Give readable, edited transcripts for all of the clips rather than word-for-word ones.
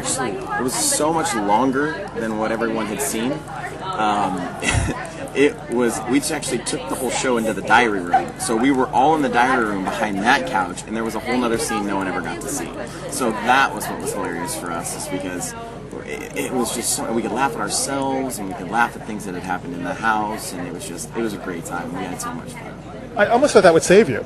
actually, it was so much longer than what everyone had seen. We just actually took the whole show into the diary room. So we were all in the diary room behind that couch, and there was a whole other scene no one ever got to see. So that was what was hilarious for us, is because it was just so, we could laugh at ourselves, and we could laugh at things that had happened in the house, and it was a great time. We had so much fun. I almost thought that would save you.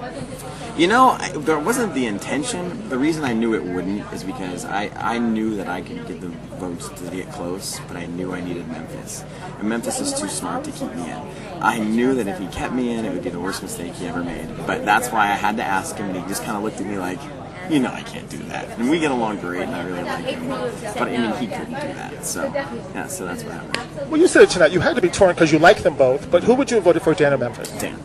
You know, there wasn't the intention. The reason I knew it wouldn't is because I knew that I could get the votes to get close, but I knew I needed Memphis. And Memphis is too smart to keep me in. I knew that if he kept me in, it would be the worst mistake he ever made. But that's why I had to ask him, and he just kind of looked at me like, you know I can't do that. And we get along great, and I really like him. But I mean, he couldn't do that. So, yeah, so that's what happened. Well, you said it tonight. You had to be torn because you like them both, but who would you have voted for, Dan or Memphis? Dan.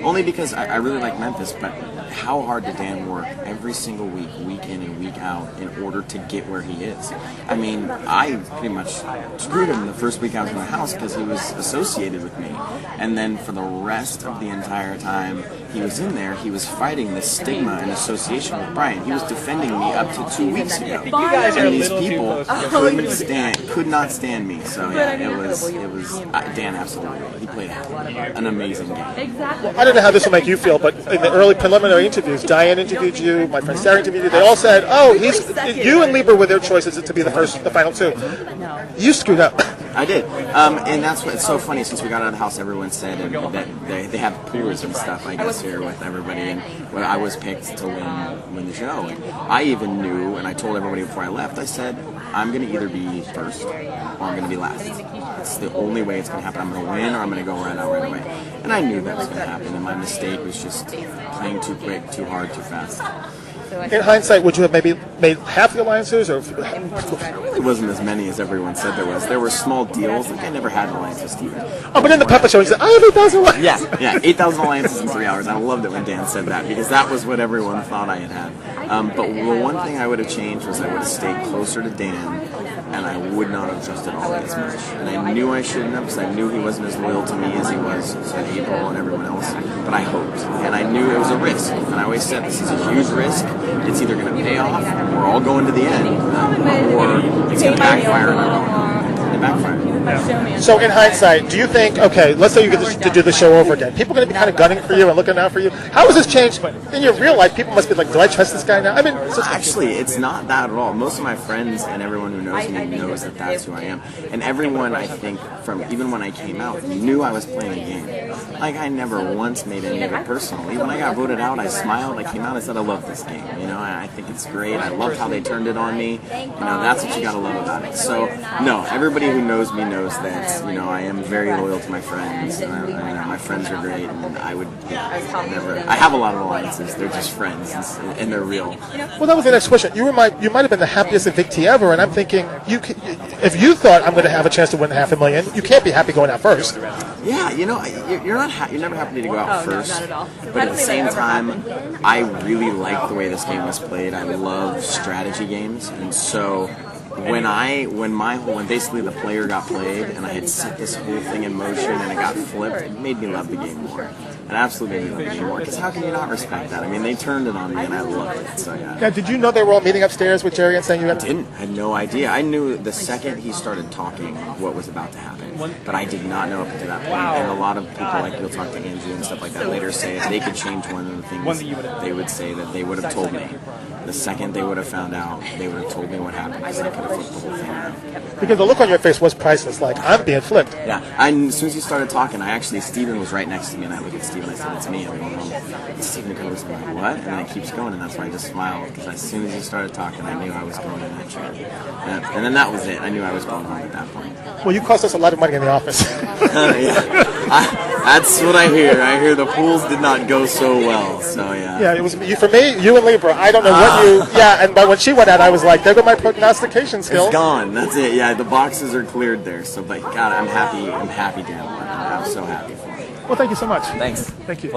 Only because I really like Memphis, but how hard did Dan work every single week in and week out, in order to get where he is? I mean, I pretty much screwed him the first week I was in the house because he was associated with me. And then for the rest of the entire time he was in there, he was fighting this stigma and association with Brian. He was defending me up to 2 weeks ago. And these people could not stand me. So yeah, it was Dan, absolutely. He played an amazing game. Well, I don't know how this will make you feel, but in the early preliminary interviews, Diane interviewed you, my friend Sarah interviewed you. They all said, "Oh, you and Lieber were their choices to be the final two." You screwed up. I did, and that's what's so funny. Since we got out of the house, everyone said that they have pools and stuff, I guess, here with everybody, and I was picked to win the show. And I even knew, and I told everybody before I left, I said, I'm going to either be first or I'm going to be last. It's the only way it's going to happen. I'm going to win or I'm going to go right out right away. And I knew that was going to happen, and my mistake was just playing too quick, too hard, too fast. In hindsight, would you have maybe made half the alliances, or? It wasn't as many as everyone said there was. There were small deals. Like I never had an alliance with Steven. Oh, but in the puppet show, he said, "I have 8,000 alliances." Yeah, 8,000 alliances in 3 hours. I loved it when Dan said that, because that was what everyone thought I had. But the one thing I would have changed was I would have stayed closer to Dan, and I would not have trusted Ollie as much. And I knew I shouldn't have, because I knew he wasn't as loyal to me as he was to April and everyone else. But I hoped, and I knew it was a risk. And I always said, this is a huge risk. It's either going to pay off, and we're all going to the end, or it's going to backfire, and it backfired. Yeah. So in hindsight, do you think, okay, let's say you get to do the show over again, people are going to be kind of gunning for you and looking out for you? How has this changed in your real life? People must be like, do I trust this guy now? I mean, actually, it's not that at all. Most of my friends and everyone who knows me knows that that's who I am. And everyone, I think, from even when I came out, knew I was playing a game. Like, I never once made any of it personal. Even when I got voted out, I smiled, I came out, I said, I love this game. You know, I think it's great. I loved how they turned it on me. You know, that's what you gotta love about it. So, no, everybody who knows me knows that, you know, I am very loyal to my friends. My friends are great, and I would never. I have a lot of alliances. They're just friends, and they're real. Well, that was the next question. You might have been the happiest Invictee ever, and I'm thinking, if you thought I'm going to have a chance to win $500,000, you can't be happy going out first. Yeah, you know, you're never happy to go out first. Not at all. But at the same time, I really like the way this game was played. I love strategy games, and so when basically the player got played and I had set this whole thing in motion and it got flipped, it made me love the game more. It absolutely made me love the game more, because how can you not respect that? I mean, they turned it on me and I loved it. So yeah. Now, did you know they were all meeting upstairs with Jerry and saying you had? I didn't. I had no idea. I knew the second he started talking what was about to happen, but I did not know up until that point. And a lot of people, like you'll talk to Andrew and stuff like that later, say if they could change one of the things, they would say that they would have told me. The second they would have found out, they would have told me what happened, because I could have flipped the whole thing around. Because the look on your face was priceless, like, I'm being flipped. Yeah, as soon as he started talking, Steven was right next to me, and I look at Steven, I said, it's me, I'm going home. And Steven goes, I'm like, what? And then it keeps going, and that's why I just smiled, because as soon as he started talking, I knew I was going in that chair. And then that was it. I knew I was going home at that point. Well, you cost us a lot of money in the office. Yeah. That's what I hear. I hear the pools did not go so well, so yeah. Yeah, it was for me, you and Libra. I don't know what you. Yeah, but when she went out, I was like, there go my prognostication skills. It's gone. That's it. Yeah, the boxes are cleared there. So, but God, I'm happy. I'm happy, Dan. I'm so happy for you. Well, thank you so much. Thanks. Thank you.